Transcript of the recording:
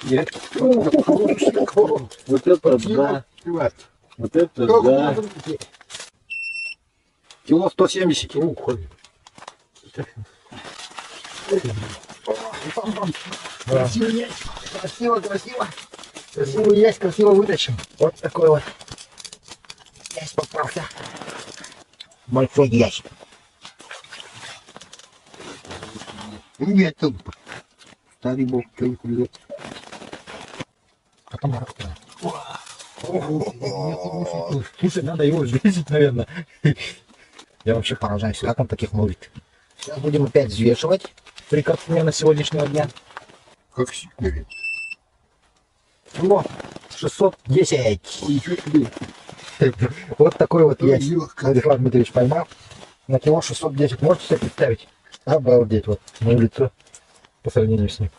Нет. Вот это да. Вот это да. Кило 170. Красиво есть. Красиво, красиво. Красиво есть, красиво вытащим. Вот такой вот. Есть попался. Большой ящик. Нет, тут. Старый бог, что не кулет. А там рак-то. Слушай, надо его взвесить, наверное. Я вообще поражаюсь, как он таких ловит. Сейчас будем опять взвешивать рекордсмена сегодняшнего дня. Как сильно. О, 610. Вот такой вот есть. Владислав Дмитриевич поймал. На кило 610. Можете себе представить? Обалдеть. Вот мое лицо по сравнению с ним.